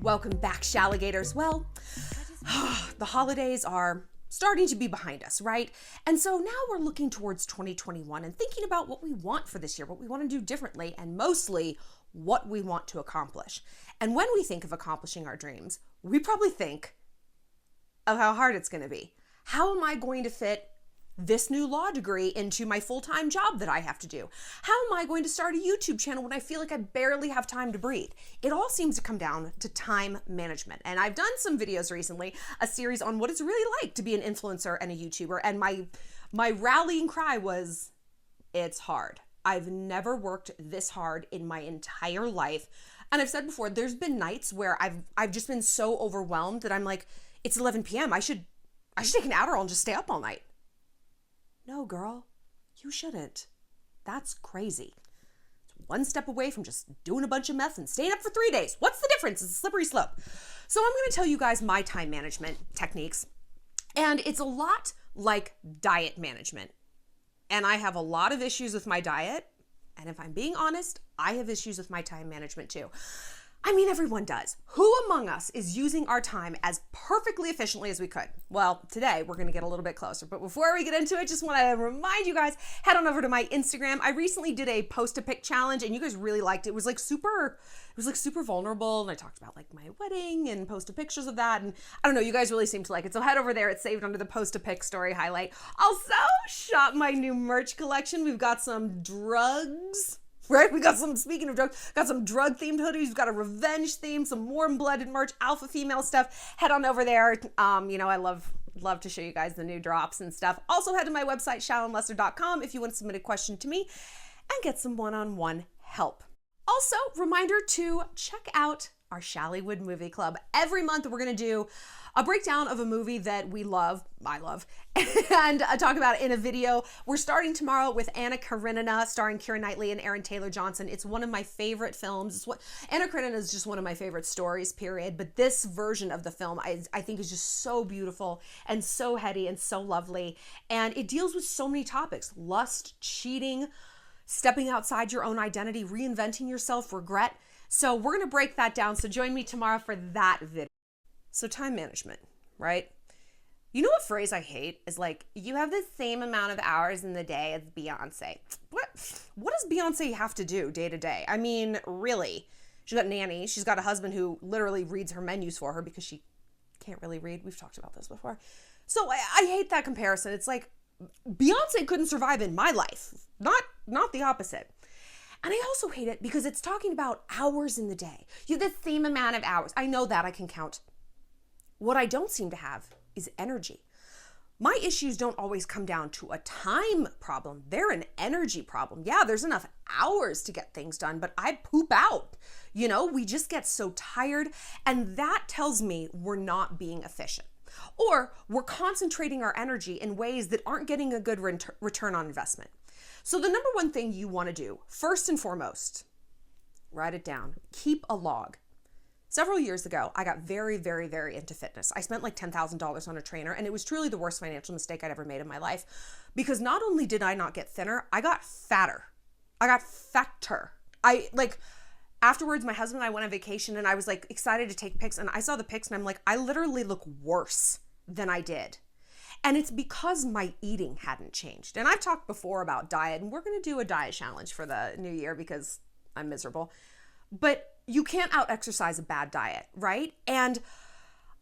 Welcome back, Shalligators. Well, the holidays are starting to be behind us, right? And so now we're looking towards 2021 and thinking about what we want for this year, what we want to do differently, and mostly what we want to accomplish. And when we think of accomplishing our dreams, we probably think of how hard it's going to be. How am I going to fit this new law degree into my full-time job that I have to do? How am I going to start a YouTube channel when I feel like I barely have time to breathe? It all seems to come down to time management. And I've done some videos recently, a series on what it's really like to be an influencer and a YouTuber. And my rallying cry was, it's hard. I've never worked this hard in my entire life. And I've said before, there's been nights where I've just been so overwhelmed that I'm like, it's 11 p.m. I should take an Adderall and just stay up all night. No, girl, you shouldn't. That's crazy. It's one step away from just doing a bunch of meth and staying up for 3 days. What's the difference? It's a slippery slope. So I'm going to tell you guys my time management techniques. And it's a lot like diet management. And I have a lot of issues with my diet. And if I'm being honest, I have issues with my time management too. I mean, everyone does. Who among us is using our time as perfectly efficiently as we could? Well, today we're gonna get a little bit closer, but before we get into it, just wanna remind you guys, head on over to my Instagram. I recently did a post-a-pic challenge and you guys really liked it. It was like super vulnerable, and I talked about like my wedding and posted pictures of that, and I don't know, you guys really seem to like it. So head over there, it's saved under the post-a-pic story highlight. Also, shop my new merch collection. We've got some drugs. Right? We got some, speaking of drugs, got some drug themed hoodies, we've got a revenge theme, some warm blooded merch, alpha female stuff. Head on over there. I love to show you guys the new drops and stuff. Also head to my website, shallonlester.com, if you want to submit a question to me and get some one-on-one help. Also, reminder to check out our Shallywood movie club. Every month we're going to do a breakdown of a movie that we love, I love, and talk about it in a video. We're starting tomorrow with Anna Karenina, starring Keira Knightley and Aaron Taylor Johnson. It's one of my favorite films. Anna Karenina is just one of my favorite stories, period. But this version of the film, I think is just so beautiful and so heady and so lovely. And it deals with so many topics: lust, cheating, stepping outside your own identity, reinventing yourself, regret. So we're going to break that down. So join me tomorrow for that video. So time management, right? You know what phrase I hate is like, you have the same amount of hours in the day as Beyonce. What does Beyonce have to do day to day? I mean, really? She's got a nanny. She's got a husband who literally reads her menus for her because she can't really read. We've talked about this before. So I hate that comparison. It's like, Beyonce couldn't survive in my life, not the opposite. And I also hate it because it's talking about hours in the day. You have the same amount of hours. I know that I can count. What I don't seem to have is energy. My issues don't always come down to a time problem. They're an energy problem. Yeah, there's enough hours to get things done, but I poop out. We just get so tired, and that tells me we're not being efficient. Or we're concentrating our energy in ways that aren't getting a good return on investment. So the number one thing you want to do, first and foremost, write it down. Keep a log. Several years ago, I got very, very, very into fitness. I spent like $10,000 on a trainer, and it was truly the worst financial mistake I'd ever made in my life, because not only did I not get thinner, I got fatter. I got fatter. Afterwards, my husband and I went on vacation, and I was like excited to take pics, and I saw the pics, and I'm like, I literally look worse than I did. And it's because my eating hadn't changed. And I've talked before about diet, and we're going to do a diet challenge for the new year because I'm miserable. But you can't out-exercise a bad diet, right? And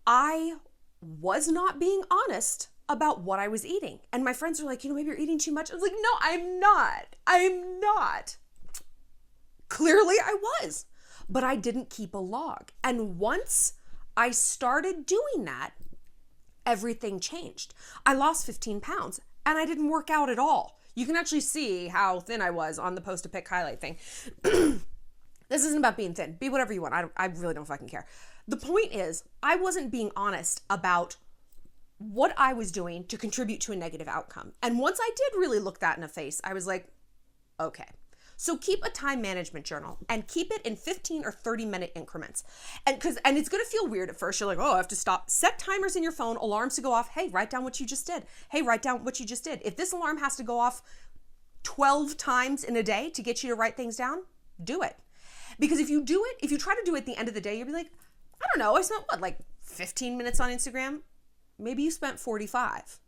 I was not being honest about what I was eating. And my friends were like, maybe you're eating too much. I was like, no, I'm not. Clearly I was, but I didn't keep a log. And once I started doing that, everything changed. I lost 15 pounds and I didn't work out at all. You can actually see how thin I was on the post-a-pic highlight thing. This isn't about being thin. Be whatever you want. I really don't fucking care. The point is, I wasn't being honest about what I was doing to contribute to a negative outcome. And once I did really look that in the face, I was like, okay. So keep a time management journal and keep it in 15 or 30-minute increments. And it's going to feel weird at first. You're like, oh, I have to stop. Set timers in your phone, alarms to go off. Hey, write down what you just did. Hey, write down what you just did. If this alarm has to go off 12 times in a day to get you to write things down, do it. Because if you try to do it at the end of the day, you'll be like, I don't know, I spent what, like 15 minutes on Instagram? Maybe you spent 45.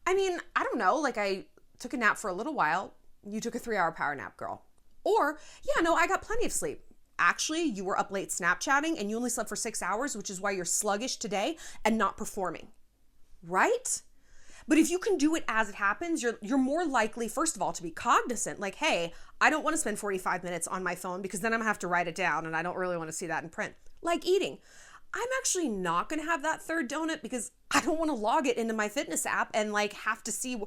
I mean, I don't know, like I took a nap for a little while. You took a 3-hour power nap, girl. Or, yeah, no, I got plenty of sleep. Actually, you were up late Snapchatting and you only slept for 6 hours, which is why you're sluggish today and not performing, right? But if you can do it as it happens, you're more likely, first of all, to be cognizant, like, hey, I don't want to spend 45 minutes on my phone because then I'm gonna have to write it down and I don't really want to see that in print. Like eating. I'm actually not gonna have that third donut because I don't want to log it into my fitness app and like have to see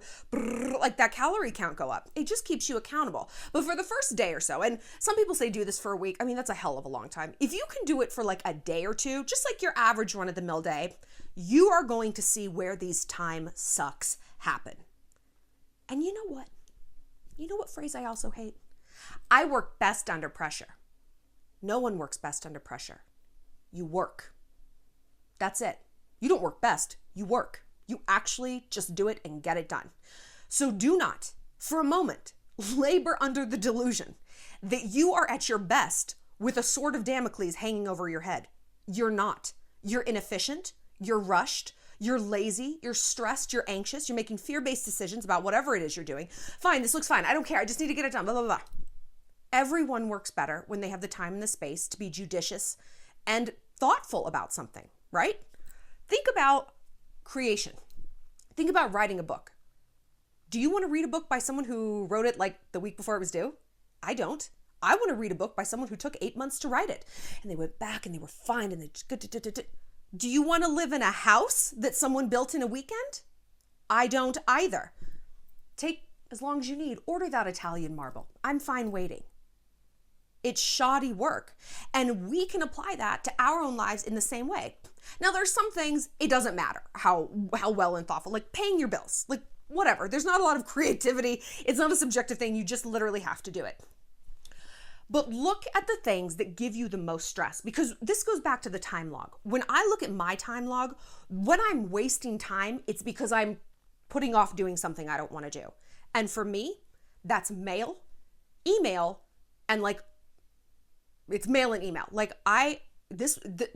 like that calorie count go up. It just keeps you accountable. But for the first day or so, and some people say do this for a week. I mean, that's a hell of a long time. If you can do it for like a day or two, just like your average run of the mill day, you are going to see where these time sucks happen. And you know what? You know what phrase I also hate? I work best under pressure. No one works best under pressure. You work. That's it. You don't work best. You work. You actually just do it and get it done. So do not, for a moment, labor under the delusion that you are at your best with a sword of Damocles hanging over your head. You're not. You're inefficient. You're rushed. You're lazy. You're stressed. You're anxious. You're making fear-based decisions about whatever it is you're doing. Fine, this looks fine. I don't care. I just need to get it done. Blah, blah, blah. Everyone works better when they have the time and the space to be judicious and thoughtful about something, right? Think about creation. Think about writing a book. Do you want to read a book by someone who wrote it like the week before it was due? I don't. I want to read a book by someone who took 8 months to write it. And they went back and they were fine and they just... Do you want to live in a house that someone built in a weekend? I don't either. Take as long as you need. Order that Italian marble. I'm fine waiting. It's shoddy work. And we can apply that to our own lives in the same way. Now, there's some things, it doesn't matter how well and thoughtful, like paying your bills, like whatever. There's not a lot of creativity. It's not a subjective thing. You just literally have to do it. But look at the things that give you the most stress, because this goes back to the time log. When I look at my time log, when I'm wasting time, it's because I'm putting off doing something I don't want to do. And for me, that's mail, email, and like, it's mail and email. Like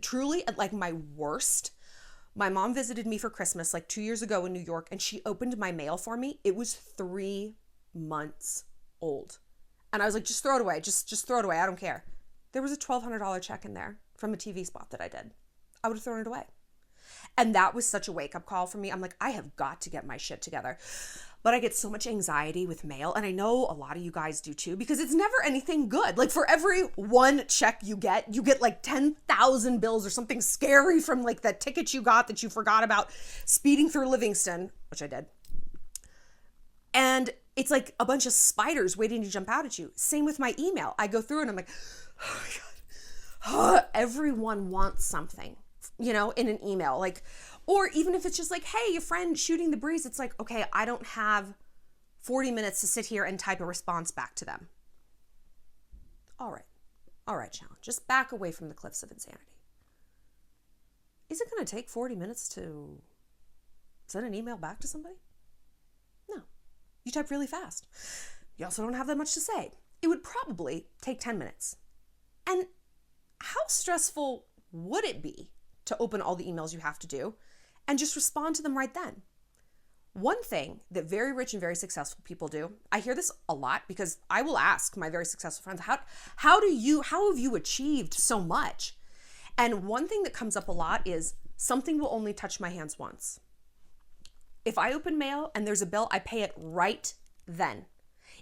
truly at like my worst, my mom visited me for Christmas like 2 years ago in New York and she opened my mail for me. It was 3 months old. And I was like, just throw it away. Just throw it away. I don't care. There was a $1,200 check in there from a TV spot that I did. I would have thrown it away. And that was such a wake-up call for me. I'm like, I have got to get my shit together. But I get so much anxiety with mail. And I know a lot of you guys do too, because it's never anything good. Like for every one check you get like 10,000 bills or something scary from like that ticket you got that you forgot about speeding through Livingston, which I did. And it's like a bunch of spiders waiting to jump out at you. Same with my email. I go through and I'm like, oh my God. Everyone wants something, you know, in an email. Like, or even if it's just like, hey, your friend shooting the breeze. It's like, okay, I don't have 40 minutes to sit here and type a response back to them. All right, Shallon, just back away from the cliffs of insanity. Is it going to take 40 minutes to send an email back to somebody? No. You type really fast. You also don't have that much to say. It would probably take 10 minutes. And how stressful would it be to open all the emails you have to do and just respond to them right then? One thing that very rich and very successful people do, I hear this a lot because I will ask my very successful friends, how have you achieved so much? And one thing that comes up a lot is something will only touch my hands once. If I open mail and there's a bill, I pay it right then.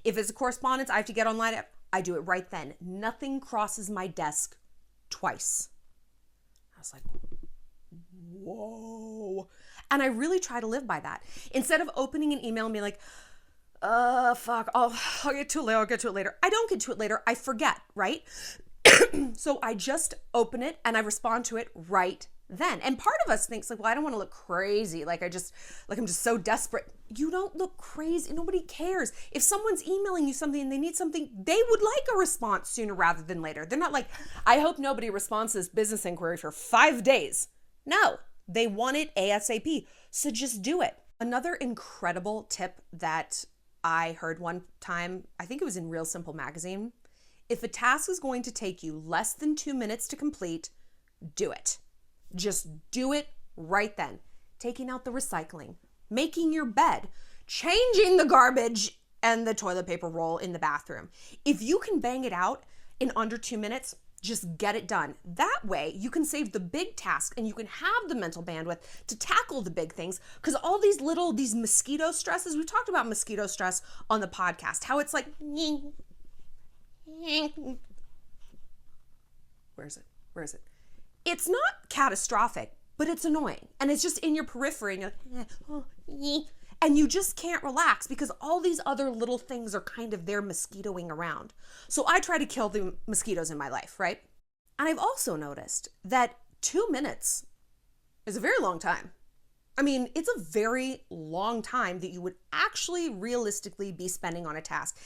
If it's a correspondence, I have to get online, I do it right then. Nothing crosses my desk twice. I was like, whoa. And I really try to live by that. Instead of opening an email and being like, fuck, I'll get to it later. I don't get to it later. I forget, right? So I just open it and I respond to it right then. And part of us thinks like, well, I don't want to look crazy. I'm just so desperate. You don't look crazy. Nobody cares. If someone's emailing you something and they need something, they would like a response sooner rather than later. They're not like, I hope nobody responds to this business inquiry for 5 days. No, they want it ASAP. So just do it. Another incredible tip that I heard one time, I think it was in Real Simple magazine. If a task is going to take you less than 2 minutes to complete, do it. Just do it right then. Taking out the recycling, making your bed, changing the garbage and the toilet paper roll in the bathroom. If you can bang it out in under 2 minutes, just get it done. That way you can save the big task and you can have the mental bandwidth to tackle the big things, because all these mosquito stresses, we talked about mosquito stress on the podcast, how it's like, where is it? It's not catastrophic, but it's annoying. And it's just in your periphery and you're like, and you just can't relax because all these other little things are kind of there mosquitoing around. So I try to kill the mosquitoes in my life, right? And I've also noticed that 2 minutes is a very long time. I mean, it's a very long time that you would actually realistically be spending on a task.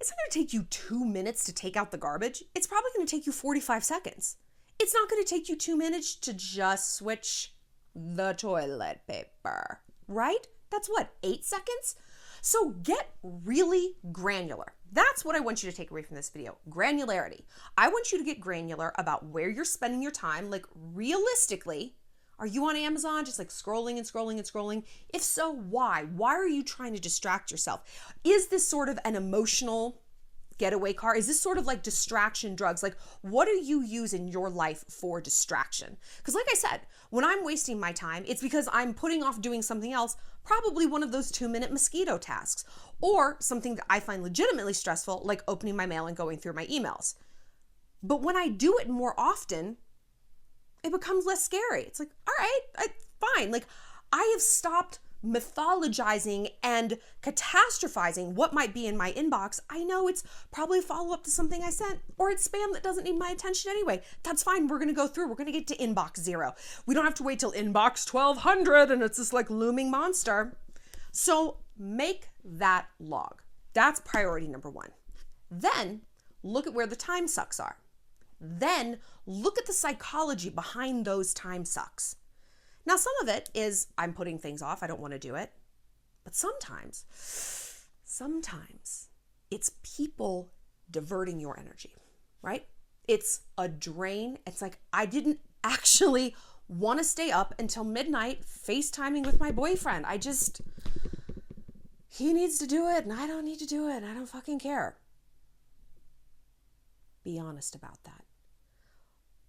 It's not going to take you 2 minutes to take out the garbage. It's probably going to take you 45 seconds. It's not going to take you 2 minutes to just switch the toilet paper, right? That's what, 8 seconds? So get really granular. That's what I want you to take away from this video, granularity. I want you to get granular about where you're spending your time. Like realistically, are you on Amazon just like scrolling and scrolling and scrolling? If so, why? Why are you trying to distract yourself? Is this sort of an emotional getaway car? Is this sort of like distraction drugs? Like, what do you use in your life for distraction? Because like I said, when I'm wasting my time, it's because I'm putting off doing something else, probably one of those 2-minute mosquito tasks, or something that I find legitimately stressful, like opening my mail and going through my emails. But when I do it more often, it becomes less scary. It's like, all right, fine. Like, I have stopped mythologizing and catastrophizing what might be in my inbox. I know it's probably a follow-up to something I sent, or it's spam that doesn't need my attention anyway. That's fine. We're going to go through. We're going to get to inbox 0. We don't have to wait till inbox 1200 and it's this like looming monster. So make that log. That's priority number 1. Then look at where the time sucks are. Then look at the psychology behind those time sucks. Now, some of it is I'm putting things off. I don't want to do it. But sometimes it's people diverting your energy, right? It's a drain. It's like, I didn't actually want to stay up until midnight FaceTiming with my boyfriend. He needs to do it and I don't need to do it. I don't fucking care. Be honest about that.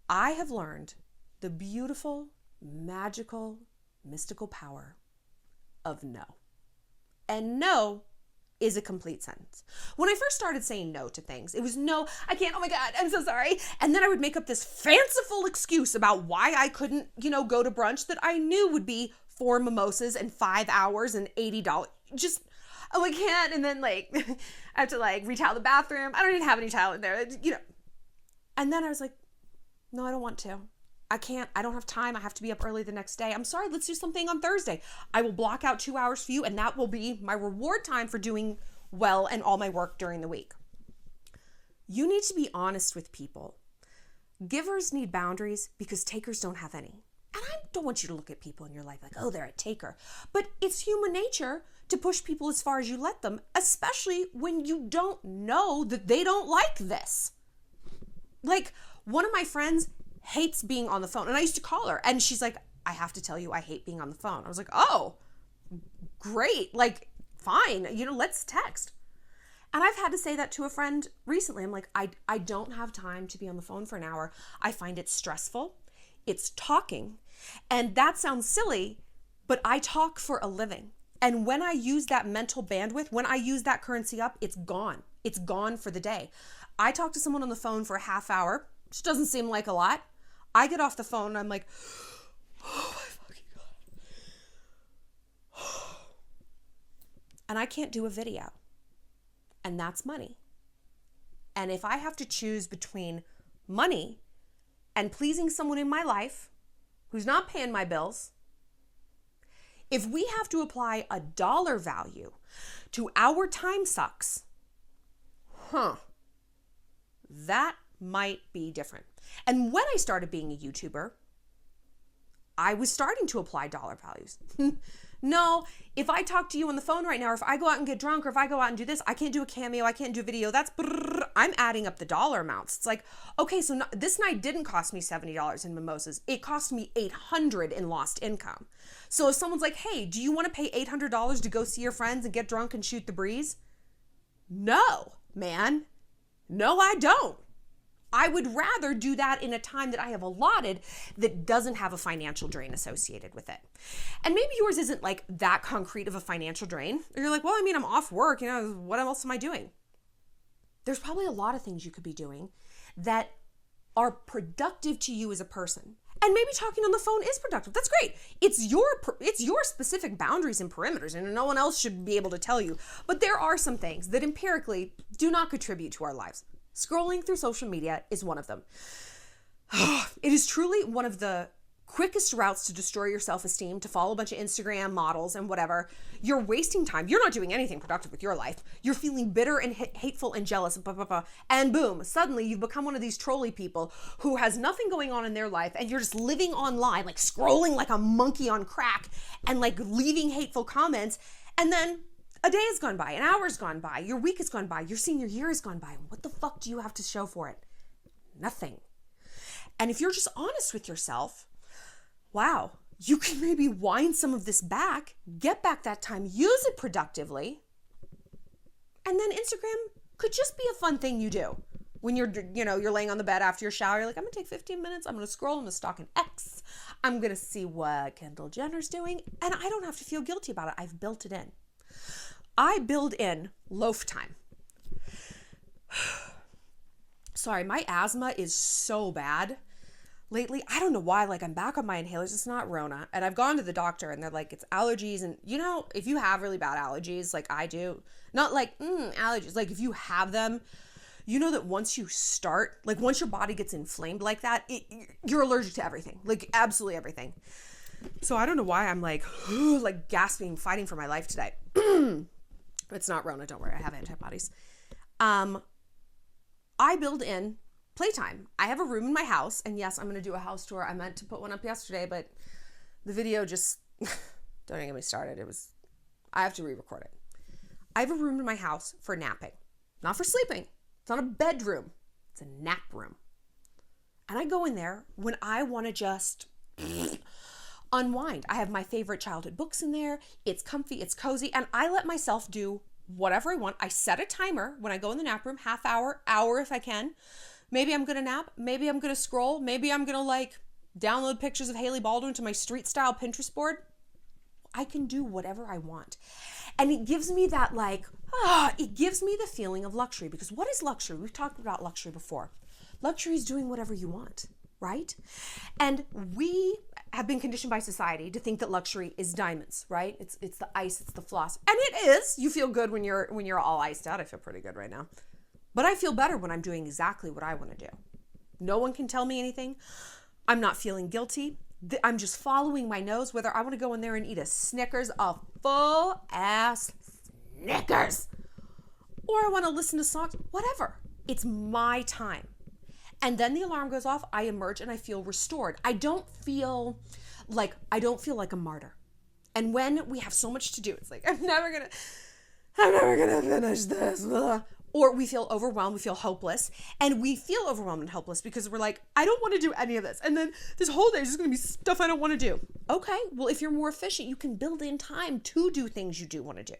I have learned the beautiful, magical, mystical power of no. And no is a complete sentence. When I first started saying no to things, it was no, I can't, oh my God, I'm so sorry. And then I would make up this fanciful excuse about why I couldn't, go to brunch that I knew would be 4 mimosas and 5 hours and $80. Just, oh, I can't. And then I have to retowel the bathroom. I don't even have any towel in there, And then I was like, no, I don't want to. I can't, I don't have time. I have to be up early the next day. I'm sorry, let's do something on Thursday. I will block out 2 hours for you and that will be my reward time for doing well and all my work during the week. You need to be honest with people. Givers need boundaries because takers don't have any. And I don't want you to look at people in your life like, oh, they're a taker. But it's human nature to push people as far as you let them, especially when you don't know that they don't like this. Like one of my friends hates being on the phone. And I used to call her and she's like, I have to tell you, I hate being on the phone. I was like, oh, great. Fine. Let's text. And I've had to say that to a friend recently. I'm like, I don't have time to be on the phone for an hour. I find it stressful. It's talking. And that sounds silly, but I talk for a living. And when I use that mental bandwidth, when I use that currency up, it's gone. It's gone for the day. I talk to someone on the phone for a half hour, which doesn't seem like a lot. I get off the phone and I'm like, oh my fucking God. And I can't do a video. And that's money. And if I have to choose between money and pleasing someone in my life who's not paying my bills, if we have to apply a dollar value to our time sucks, that might be different. And when I started being a YouTuber, I was starting to apply dollar values. No, if I talk to you on the phone right now, or if I go out and get drunk, or if I go out and do this, I can't do a cameo, I can't do a video. That's I'm adding up the dollar amounts. It's like, okay, so this night didn't cost me $70 in mimosas. It cost me $800 in lost income. So if someone's like, hey, do you want to pay $800 to go see your friends and get drunk and shoot the breeze? No, man. No, I don't. I would rather do that in a time that I have allotted that doesn't have a financial drain associated with it. And maybe yours isn't like that concrete of a financial drain. Or you're like, well, I mean, I'm off work, what else am I doing? There's probably a lot of things you could be doing that are productive to you as a person. And maybe talking on the phone is productive. That's great. It's your specific boundaries and perimeters, and no one else should be able to tell you. But there are some things that empirically do not contribute to our lives. Scrolling through social media is one of them. It is truly one of the quickest routes to destroy your self-esteem, to follow a bunch of Instagram models and whatever. You're wasting time. You're not doing anything productive with your life. You're feeling bitter and hateful and jealous, and boom, suddenly you've become one of these trolley people who has nothing going on in their life, and you're just living online, like scrolling like a monkey on crack and like leaving hateful comments. And then a day has gone by, an hour has gone by, your week has gone by, your senior year has gone by. What the fuck do you have to show for it? Nothing. And if you're just honest with yourself, wow, you can maybe wind some of this back, get back that time, use it productively. And then Instagram could just be a fun thing you do. When you're laying on the bed after your shower, you're like, I'm gonna take 15 minutes, I'm gonna scroll, I'm gonna stalk an X, I'm gonna see what Kendall Jenner's doing, and I don't have to feel guilty about it. I've built it in. I build in loaf time. Sorry, my asthma is so bad lately. I don't know why. Like, I'm back on my inhalers. It's not Rona. And I've gone to the doctor and they're like, it's allergies. And if you have really bad allergies, like I do, not like allergies, like if you have them, you know that once you start, like once your body gets inflamed like that, you're allergic to everything, like absolutely everything. So I don't know why I'm like gasping, fighting for my life today. It's not Rona, don't worry, I have antibodies. I build in playtime. I have a room in my house, and yes, I'm going to do a house tour. I meant to put one up yesterday, but the video just, don't even get me started. I have to re-record it. I have a room in my house for napping, not for sleeping. It's not a bedroom. It's a nap room. And I go in there when I want to just unwind. I have my favorite childhood books in there. It's comfy, it's cozy, and I let myself do whatever I want. I set a timer when I go in the nap room, half hour if I can. Maybe I'm gonna nap, maybe I'm gonna scroll, maybe I'm gonna like download pictures of Hailey Baldwin to my street style Pinterest board. I can do whatever I want. And it gives me that it gives me the feeling of luxury, because what is luxury? We've talked about luxury before. Luxury is doing whatever you want, right? And we have been conditioned by society to think that luxury is diamonds, right? It's the ice, it's the floss. And it is. You feel good when you're all iced out. I feel pretty good right now. But I feel better when I'm doing exactly what I want to do. No one can tell me anything. I'm not feeling guilty. I'm just following my nose, whether I want to go in there and eat a Snickers, a full ass Snickers, or I want to listen to songs, whatever. It's my time. And then the alarm goes off, I emerge and I feel restored. I don't feel like a martyr. And when we have so much to do, it's like, I'm never gonna finish this. Blah. Or we feel overwhelmed, we feel hopeless. And we feel overwhelmed and hopeless because we're like, I don't want to do any of this. And then this whole day is just gonna be stuff I don't want to do. Okay, well, if you're more efficient, you can build in time to do things you do want to do,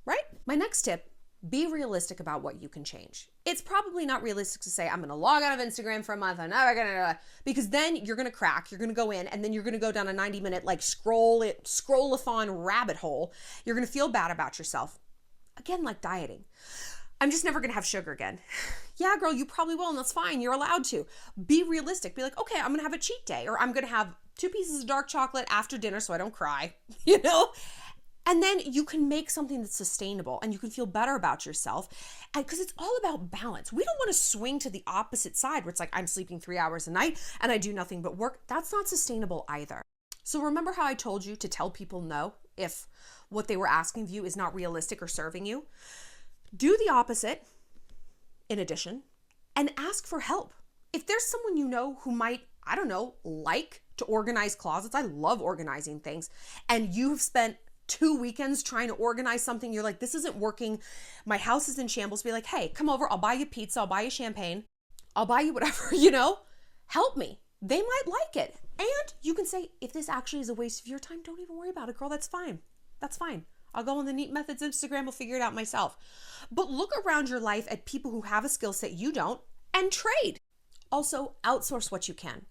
right? My next tip, be realistic about what you can change. It's probably not realistic to say, I'm going to log out of Instagram for a month. I'm never going to, because then you're going to crack, you're going to go in, and then you're going to go down a 90-minute, like scroll-a-thon rabbit hole. You're going to feel bad about yourself. Again, like dieting. I'm just never going to have sugar again. Yeah, girl, you probably will, and that's fine. You're allowed to. Be realistic. Be like, okay, I'm going to have a cheat day, or I'm going to have 2 pieces of dark chocolate after dinner so I don't cry, And then you can make something that's sustainable and you can feel better about yourself, because it's all about balance. We don't want to swing to the opposite side where it's like, I'm sleeping 3 hours a night and I do nothing but work. That's not sustainable either. So remember how I told you to tell people no if what they were asking of you is not realistic or serving you? Do the opposite in addition, and ask for help. If there's someone you know who might, like to organize closets, I love organizing things, and you've spent 2 weekends trying to organize something. You're like, this isn't working. My house is in shambles. Be like, hey, come over. I'll buy you pizza. I'll buy you champagne. I'll buy you whatever, help me. They might like it. And you can say, if this actually is a waste of your time, don't even worry about it, girl. That's fine. That's fine. I'll go on the Neat Methods Instagram. We'll figure it out myself. But look around your life at people who have a skill set you don't and trade. Also, outsource what you can.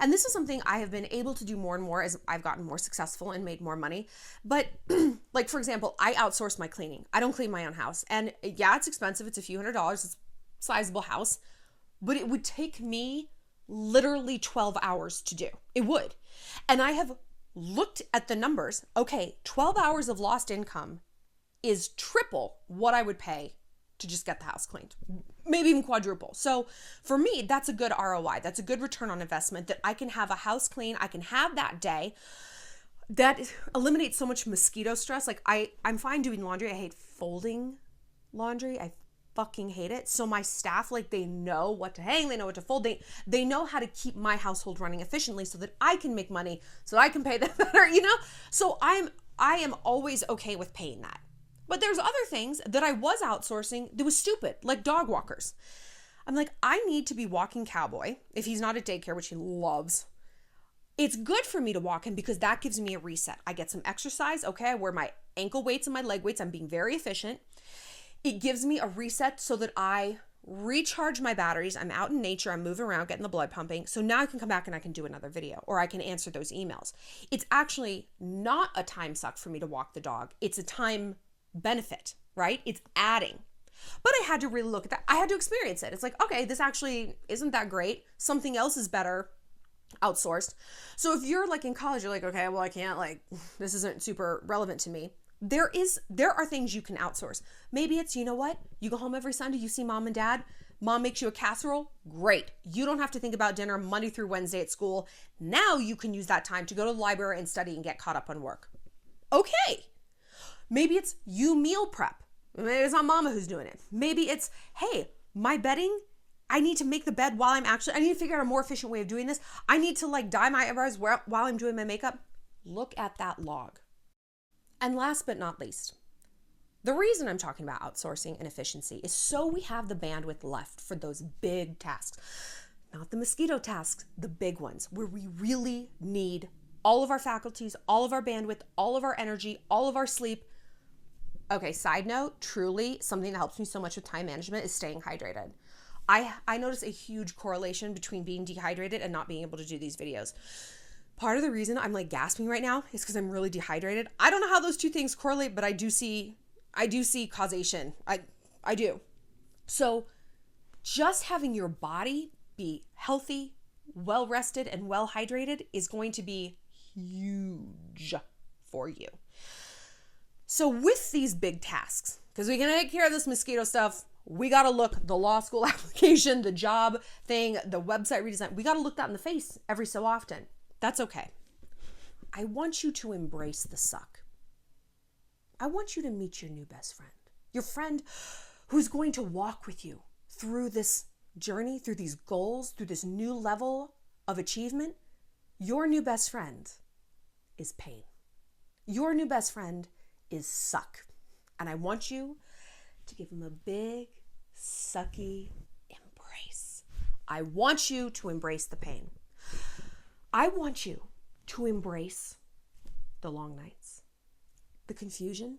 And this is something I have been able to do more and more as I've gotten more successful and made more money. But like, for example, I outsource my cleaning. I don't clean my own house. And yeah, it's expensive. It's a few $100s. It's a sizable house. But it would take me literally 12 hours to do. It would. And I have looked at the numbers. Okay, 12 hours of lost income is triple what I would pay to just get the house cleaned, maybe even quadruple. So for me, that's a good ROI. That's a good return on investment that I can have a house clean. I can have that day. That eliminates so much mosquito stress. Like I'm fine doing laundry. I hate folding laundry. I fucking hate it. So my staff, like, they know what to hang, they know what to fold. They know how to keep my household running efficiently so that I can make money, so I can pay them better, So I am always okay with paying that. But there's other things that I was outsourcing that was stupid, like dog walkers. I'm like, I need to be walking Cowboy if he's not at daycare, which he loves. It's good for me to walk him because that gives me a reset. I get some exercise. Okay, I wear my ankle weights and my leg weights. I'm being very efficient. It gives me a reset so that I recharge my batteries. I'm out in nature. I'm moving around, getting the blood pumping. So now I can come back and I can do another video or I can answer those emails. It's actually not a time suck for me to walk the dog. It's a time benefit, right? It's adding. But I had to really look at that. I had to experience it. It's like, okay, this actually isn't that great. Something else is better outsourced. So if you're like in college, you're like, okay, well, I can't, like, this isn't super relevant to me. There are things you can outsource. Maybe it's, you know what? You go home every Sunday, you see mom and dad. Mom makes you a casserole. Great. You don't have to think about dinner Monday through Wednesday at school. Now you can use that time to go to the library and study and get caught up on work. Okay. Maybe it's you meal prep. Maybe it's not mama who's doing it. Maybe it's, hey, my bedding, I need to make the bed I need to figure out a more efficient way of doing this. I need to like dye my eyebrows while I'm doing my makeup. Look at that log. And last but not least, the reason I'm talking about outsourcing and efficiency is so we have the bandwidth left for those big tasks, not the mosquito tasks, the big ones where we really need all of our faculties, all of our bandwidth, all of our energy, all of our sleep. Okay, side note, truly something that helps me so much with time management is staying hydrated. I notice a huge correlation between being dehydrated and not being able to do these videos. Part of the reason I'm like gasping right now is because I'm really dehydrated. I don't know how those two things correlate, but I do see causation. I do. So just having your body be healthy, well rested, and well hydrated is going to be huge for you. So with these big tasks, because we can take care of this mosquito stuff, we got to look the law school application, the job thing, the website redesign. We got to look that in the face every so often. That's okay. I want you to embrace the suck. I want you to meet your new best friend, your friend who's going to walk with you through this journey, through these goals, through this new level of achievement. Your new best friend is pain. Your new best friend is suck. And I want you to give him a big, sucky embrace. I want you to embrace the pain. I want you to embrace the long nights, the confusion,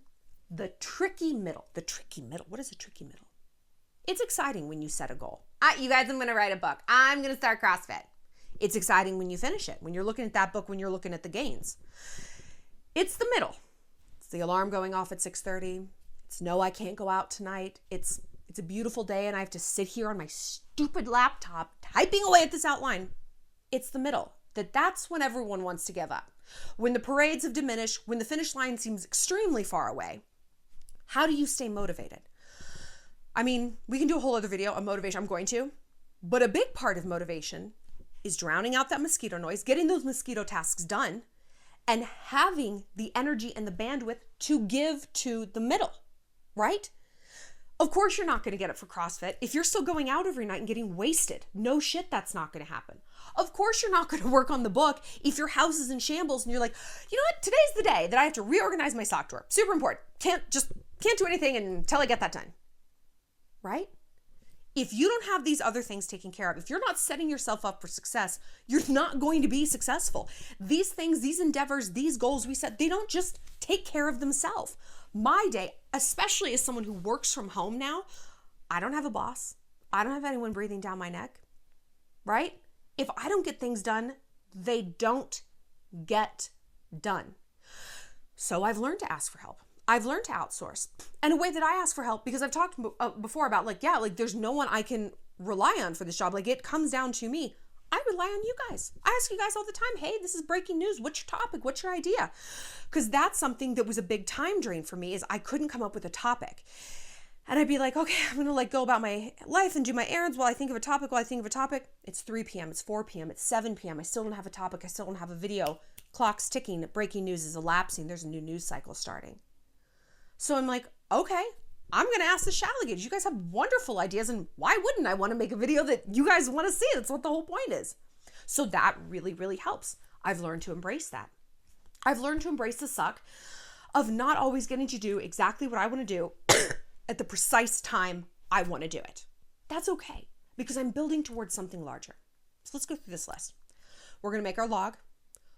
the tricky middle. The tricky middle. What is a tricky middle? It's exciting when you set a goal. You guys, I'm going to write a book. I'm going to start CrossFit. It's exciting when you finish it, when you're looking at that book, when you're looking at the gains. It's the middle. It's the alarm going off at 6:30. It's no, I can't go out tonight. It's a beautiful day and I have to sit here on my stupid laptop typing away at this outline. It's the middle. That's when everyone wants to give up. When the parades have diminished, when the finish line seems extremely far away, how do you stay motivated? I mean, we can do a whole other video on motivation. I'm going to. But a big part of motivation is drowning out that mosquito noise, getting those mosquito tasks done, and having the energy and the bandwidth to give to the middle, right? Of course you're not going to get it for CrossFit. If you're still going out every night and getting wasted, no shit, that's not going to happen. Of course you're not going to work on the book if your house is in shambles and you're like, you know what, today's the day that I have to reorganize my sock drawer. Super important. Can't do anything until I get that done. Right? If you don't have these other things taken care of, if you're not setting yourself up for success, you're not going to be successful. These things, these endeavors, these goals we set, they don't just take care of themselves. My day, especially as someone who works from home now, I don't have a boss. I don't have anyone breathing down my neck, right? If I don't get things done, they don't get done. So I've learned to ask for help. I've learned to outsource. And a way that I ask for help, because I've talked before about there's no one I can rely on for this job. Like, it comes down to me. I rely on you guys. I ask you guys all the time, hey, this is breaking news. What's your topic? What's your idea? Because that's something that was a big time drain for me, is I couldn't come up with a topic. And I'd be like, okay, I'm going to go about my life and do my errands while I think of a topic. It's 3 p.m. It's 4 p.m. It's 7 p.m. I still don't have a topic. I still don't have a video. Clock's ticking. Breaking news is elapsing. There's a new news cycle starting. So I'm like, okay, I'm going to ask the Shallygators. You guys have wonderful ideas, and why wouldn't I want to make a video that you guys want to see? That's what the whole point is. So that really, really helps. I've learned to embrace that. I've learned to embrace the suck of not always getting to do exactly what I want to do at the precise time I want to do it. That's okay, because I'm building towards something larger. So let's go through this list. We're going to make our log.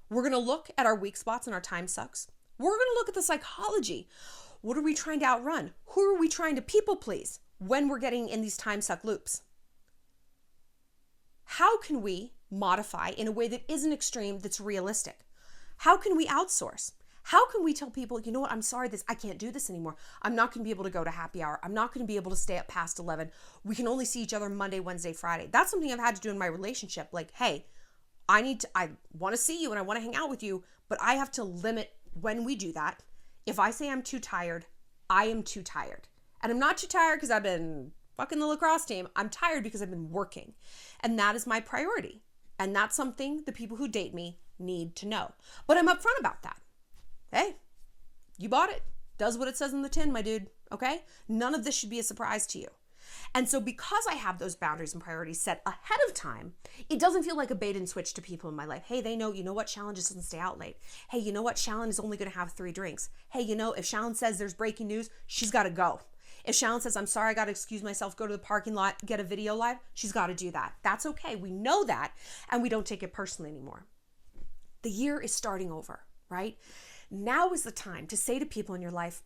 We're going to look at our weak spots and our time sucks. We're going to look at the psychology. What are we trying to outrun? Who are we trying to people please when we're getting in these time suck loops? How can we modify in a way that isn't extreme, that's realistic? How can we outsource? How can we tell people, you know what, I'm sorry, I can't do this anymore. I'm not going to be able to go to happy hour. I'm not going to be able to stay up past 11. We can only see each other Monday, Wednesday, Friday. That's something I've had to do in my relationship. Like, hey, I want to see you and I want to hang out with you, but I have to limit when we do that. If I say I'm too tired, I am too tired. And I'm not too tired because I've been fucking the lacrosse team. I'm tired because I've been working. And that is my priority. And that's something the people who date me need to know. But I'm upfront about that. Hey, you bought it. Does what it says in the tin, my dude. Okay? None of this should be a surprise to you. And so because I have those boundaries and priorities set ahead of time, it doesn't feel like a bait and switch to people in my life. Hey, they know, you know what, Shallon just doesn't stay out late. Hey, you know what, Shallon is only going to have 3 drinks. Hey, you know, if Shallon says there's breaking news, she's got to go. If Shallon says, I'm sorry, I got to excuse myself, go to the parking lot, get a video live, she's got to do that. That's okay. We know that, and we don't take it personally anymore. The year is starting over, right? Now is the time to say to people in your life,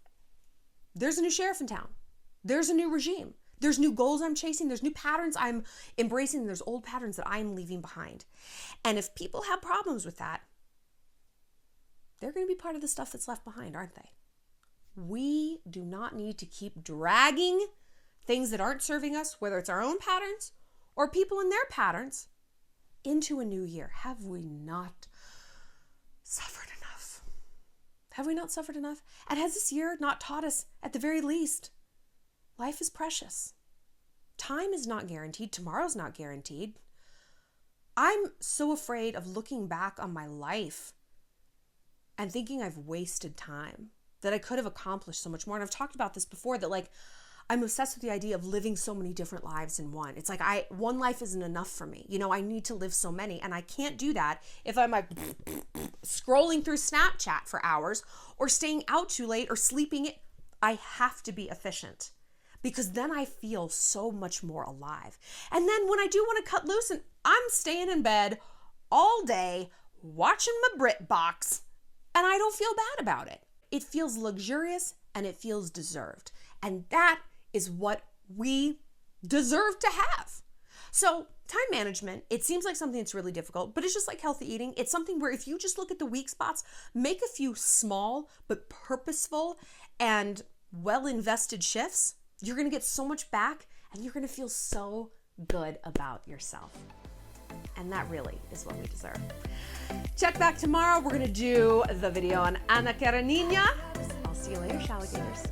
there's a new sheriff in town. There's a new regime. There's new goals I'm chasing. There's new patterns I'm embracing. There's old patterns that I'm leaving behind. And if people have problems with that, they're going to be part of the stuff that's left behind, aren't they? We do not need to keep dragging things that aren't serving us, whether it's our own patterns or people in their patterns, into a new year. Have we not suffered enough? Have we not suffered enough? And has this year not taught us, at the very least, life is precious. Time is not guaranteed. Tomorrow's not guaranteed. I'm so afraid of looking back on my life and thinking I've wasted time, that I could have accomplished so much more. And I've talked about this before, that I'm obsessed with the idea of living so many different lives in one. It's like one life isn't enough for me. You know, I need to live so many, and I can't do that if I'm scrolling through Snapchat for hours or staying out too late or sleeping in. I have to be efficient, because then I feel so much more alive. And then when I do want to cut loose, and I'm staying in bed all day watching my BritBox, and I don't feel bad about it. It feels luxurious and it feels deserved. And that is what we deserve to have. So time management, it seems like something that's really difficult, but it's just like healthy eating. It's something where if you just look at the weak spots, make a few small but purposeful and well-invested shifts, you're going to get so much back, and you're going to feel so good about yourself. And that really is what we deserve. Check back tomorrow. We're going to do the video on Ana Karenina. I'll see you later, Shallygators.